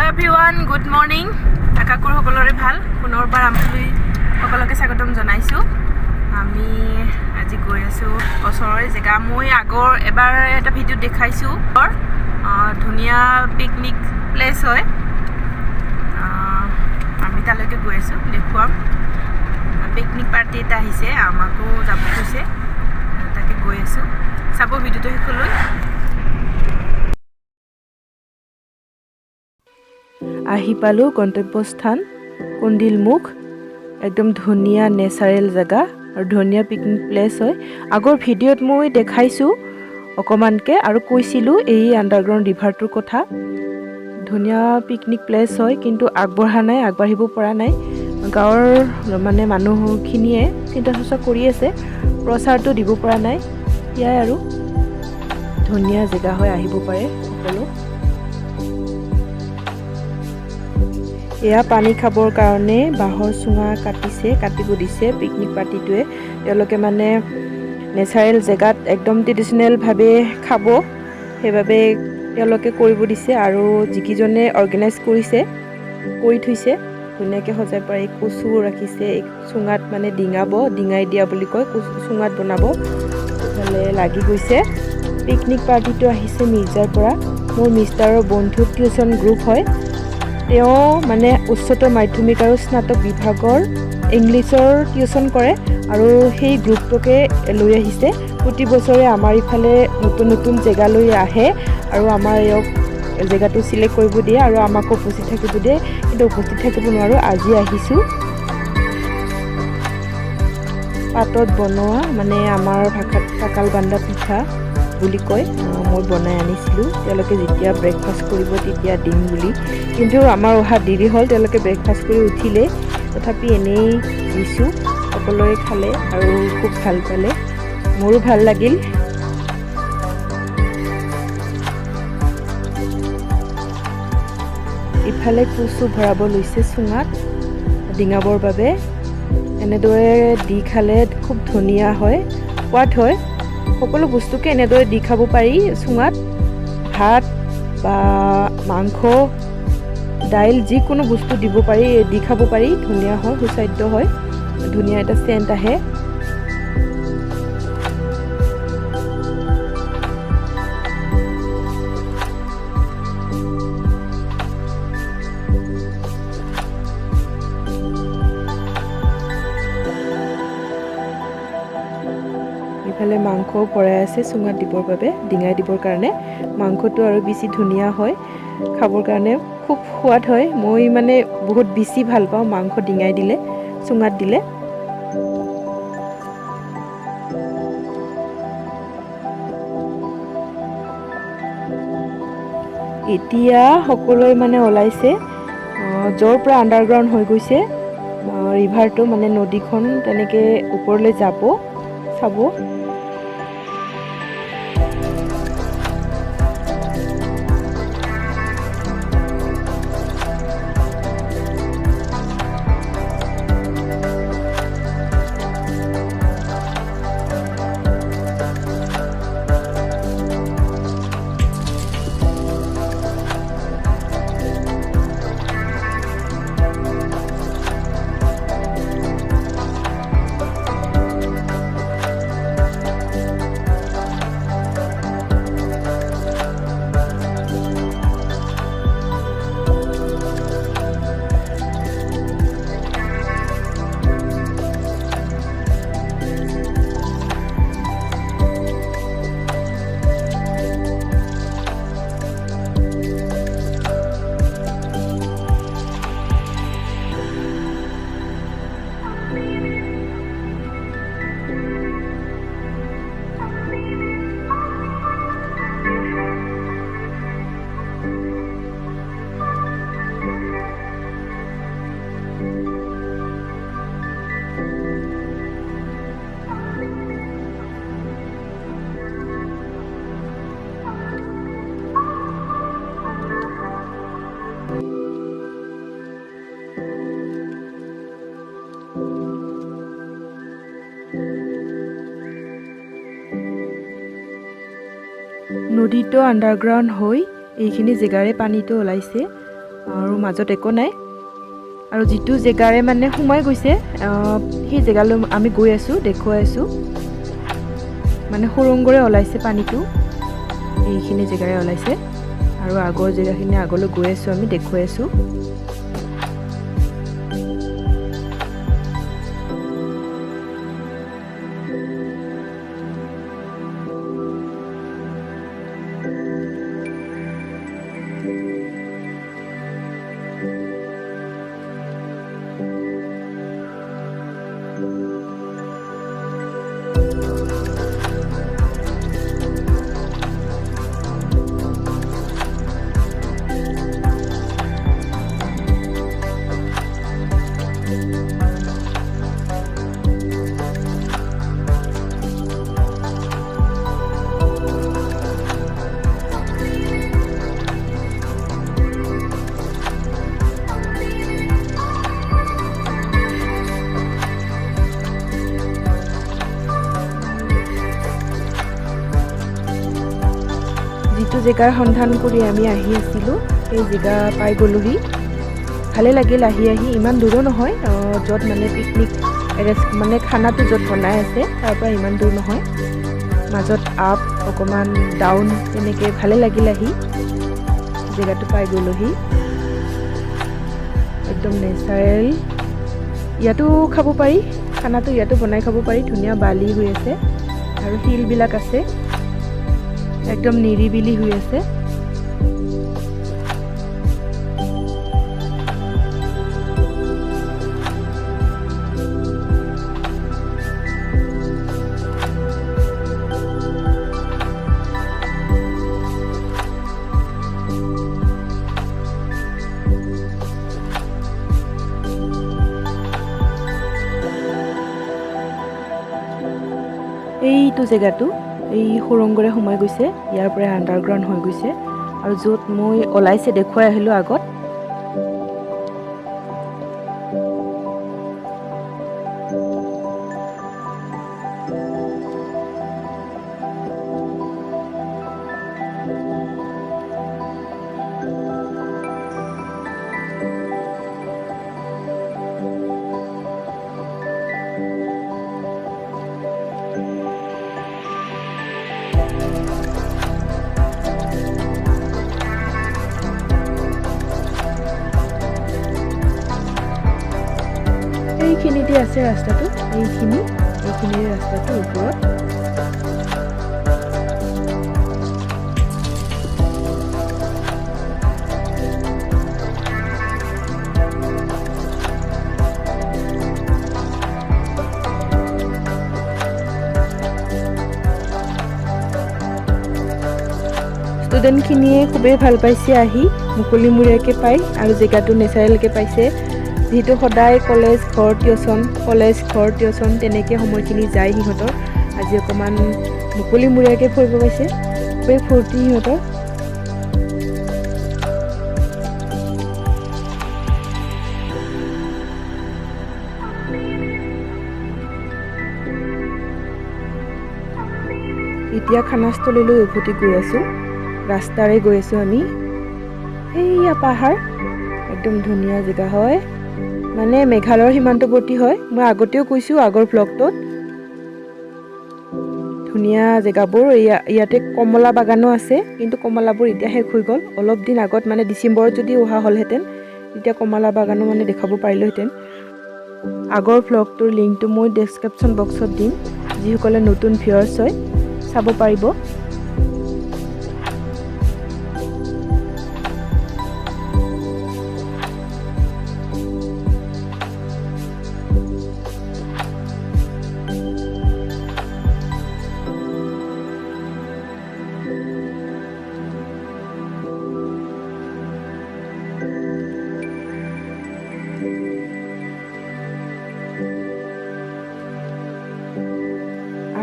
Hello everyone, good morning. আকাকুৰ সকলৰে ভাল পুনৰবাৰ আমি সকলকে স্বাগতম জনাইছো। আমি আজি গৈ আছো ওচৰৰ জেগা মই আগৰ এবাৰ এটা ভিডিও দেখাইছো। ধুনিয়া পিকনিক প্লেস হয়। আমি তালৈকে গৈ আছো দেখুৱাম। পিকনিক পাৰ্টি এটা আহিছে আমাকো যাব কৈছে তাকে গৈ আছো। চাব ভিডিওটো শেষলৈ। আহি পালো গন্তব্যস্থান কন্দিলমুখ একদম ধুনিয়া নেচাৰেল জায়গা আৰু ধুনিয়া পিকনিক প্লেস হয়। আগৰ ভিডিওত মই দেখাইছো অকমানকে আৰু কৈছিলো এই আন্ডাৰগ্ৰাউণ্ড ৰিভাৰটোৰ কথা। ধুনিয়া পিকনিক প্লেস হয় কিন্তু আগবঢ়া নাই, আগবাঢ়িব পৰা নাই। গাঁৱৰ মানে মানুহখিনিয়ে চিন্তা চৰ্চা কৰি আছে, প্ৰচাৰটো দিব পৰা নাই। ইয়াই আৰু ধুনিয়া জায়গা হয়, আহিব পাৰে সকলো। এয়া পানী খাবৰ কাৰণে বাঁহৰ চুঙা কাটিব দিছে পিকনিক পাৰ্টিটোৱে। তেওঁলোকে মানে নেচাৰেল জেগাত একদম ট্ৰেডিশনেল ভাৱে খাব, সেইভাবে তেওঁলোকে কৰিব দিছে। আৰু যিকিজনে অৰ্গেনাইজ কৰি থৈছে ধুনীয়াকে সজাই পাৰি কচু ৰাখিছে। চুঙাত মানে ডিঙাই দিয়া বুলি কয়, চুঙাত বনাব ইফালে লাগি গৈছে। পিকনিক পাৰ্টিটো আহিছে মিৰ্জাৰ পৰা। মোৰ মিষ্টাৰৰ বন্ধু টিউচন গ্ৰুপ হয়। তেওঁ মানে উচ্চতৰ মাধ্যমিক আৰু স্নাতক বিভাগৰ ইংলিছৰ টিউচন কৰে আৰু সেই গ্ৰুপটোকে লৈ আহিছে। প্ৰতি বছৰে আমাৰ ইফালে নতুন জেগালৈ আহে আৰু আমাৰ জেগাটো সিলেক্ট কৰিব দিয়ে আৰু আমাক উপস্থিত থাকিব দিয়ে, কিন্তু উপস্থিত থাকিব নোৱাৰো। আজি আহিছো। পাতত বনোৱা মানে আমাৰ ভাষাত কাকাল বান্দা পিঠা বুলি কয়, মই বনাই আনিছিলো। তেওঁলোকে যেতিয়া ব্ৰেকফাষ্ট কৰিব তেতিয়া দিম বুলি, কিন্তু আমাৰ অহা দেৰি হ'ল। তেওঁলোকে ব্ৰেকফাষ্ট কৰি উঠিলে, তথাপি এনেই দিছো। সকলোৱে খালে আৰু খুব ভাল পালে, মোৰো ভাল লাগিল। ইফালে কচু ভৰাব লৈছে চুঙাত ডিঙাবৰ বাবে। এনেদৰে দি খালে খুব ধুনীয়া হয়, সোৱাদ হয়। সকলো বস্তুকে এনেদৰে দি খাব পাৰি চুঙাত। ভাত বা মাংস, দাইল যিকোনো বস্তু দিব পাৰি, দি খাব পাৰি। ধুনীয়া হয়, সুস্বাদ্য হয়, ধুনীয়া এটা সেন্ট আহে। ইফালে মাংসও পৰাই আছে চুঙাত দিবৰ বাবে, ডিঙাই দিবৰ কাৰণে। মাংসটো আৰু বেছি ধুনীয়া হয়, খাবৰ কাৰণে খুব সোৱাদ হয়। মই মানে বহুত বেছি ভাল পাওঁ মাংস ডিঙাই দিলে, চুঙাত দিলে। এতিয়া সকলোৱে মানে ওলাইছে, য'ৰ পৰা আন্ডাৰগ্ৰাউণ্ড হৈ গৈছে ৰিভাৰটো মানে নদীখন, তেনেকে ওপৰলৈ যাব চাব। নদীটো আন্ডাৰগ্ৰাউণ্ড হৈ এইখিনি জেগাৰে পানীটো ওলাইছে। আৰু মাজত একো নাই আৰু যিটো জেগাৰে মানে সোমাই গৈছে সেই জেগালৈ আমি গৈ আছোঁ দেখুৱাই আছোঁ মানে সুৰংগৰে ওলাইছে পানীটো এইখিনি জেগাৰে ওলাইছে আৰু আগৰ জেগাখিনি আগলৈ গৈ আছোঁ আমি দেখুৱাই আছোঁ যিটো জেগাৰ সন্ধান কৰি আমি আহি আছিলোঁ সেই জেগা পাই গ'লোহি ভালে লাগিল আহি ইমান দূৰো নহয় য'ত মানে পিকনিক মানে খানাটো য'ত বনাই আছে তাৰ পৰা ইমান দূৰ নহয় মাজত আপ অকণমান ডাউন তেনেকৈ ভালে লাগিল আহি জেগাটো পাই গ'লোহি একদম নেচাৰেল ইয়াতো খাব পাৰি খানাটো ইয়াতো বনাই খাব পাৰি ধুনীয়া বালি হৈ আছে আৰু শিলবিলাক আছে একদম নিৰিবিলি হৈ আছে এইটো জেগাটো এই সুৰংগৰে সোমাই গৈছে ইয়াৰ পৰা আণ্ডাৰগ্ৰাউণ্ড হৈ গৈছে আৰু য'ত মই ওলাইছে দেখুৱাই আহিলোঁ আগত এইখিনিতে আছে ৰাস্তাটো এইখিনিৰ ৰাস্তাটোৰ ওপৰত ষ্টুডেণ্টখিনিয়ে খুবেই ভাল পাইছে আহি মুকলিমূৰীয়াকৈ পায় আৰু জেগাটো নেচাৰেলকৈ পাইছে যিহেতু সদায় কলেজ ঘৰ টিউচন তেনেকৈ সময়খিনি যায় সিহঁতৰ আজি অকণমান মুকলিমূৰীয়াকৈ ফুৰিব পাইছে খুবেই ফূৰ্তি সিহঁতৰ এতিয়া খানাস্থলীলৈ উভতি গৈ আছোঁ ৰাস্তাৰে গৈ আছোঁ আমি এইয়া পাহাৰ একদম ধুনীয়া জেগা হয় মানে মেঘালয়ৰ সীমান্তৱৰ্তী হয় মই আগতেও কৈছোঁ আগৰ ব্লগটোত ধুনীয়া জেগাবোৰ ইয়াতে কমলা বাগানো আছে কিন্তু কমলাবোৰ এতিয়া শেষ হৈ গ'ল অলপ দিন আগত মানে ডিচেম্বৰত যদি অহা হ'লহেঁতেন তেতিয়া কমলা বাগানো মানে দেখাব পাৰিলোহেঁতেন আগৰ ব্লগটোৰ লিংকটো মই ডেছক্ৰিপশ্যন বক্সত দিম যিসকলে নতুন ভিউৱাৰ্ছ হয় চাব পাৰিব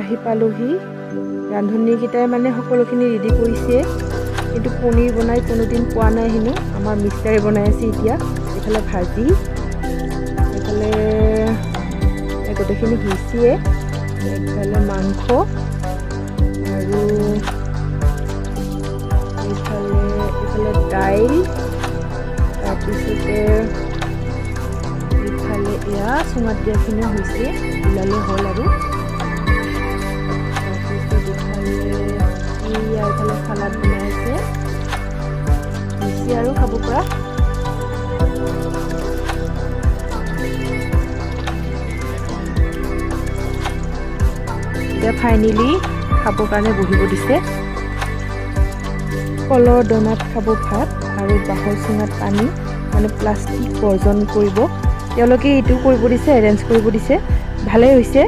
আহি পালোহি ৰান্ধনীকেইটাই মানে সকলোখিনি ৰেডি কৰিছে কিন্তু পনীৰ বনাই কোনোদিন পোৱা নাই হেনো আমাৰ মিষ্টাৰে বনাই আছে এতিয়া এইফালে ভাজি এইফালে গোটেইখিনি সিঁচিয়ে এইফালে মাংস আৰু এইফালে দাইল ভাত দিয়াখিনি হৈছে, ওলালে হ'ল আৰু ইয়াৰ ফালে চালাড বনাই আছে, হৈছে আৰু খাব পৰা। এতিয়া ফাইনেলি খাবৰ কাৰণে বহিব দিছে। কলৰ দনাত খাব ভাত আৰু বাঁহৰ চুঙাত পানী, মানে প্লাষ্টিক বৰ্জন কৰিব। তেওঁলোকে এইটো কৰিব দিছে, এৰেঞ্জ কৰিব দিছে, ভালেই হৈছে।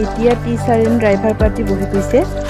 এতিয়া টি চাৰিন ড্ৰাইভাৰ পাৰ্টি বহি গৈছে।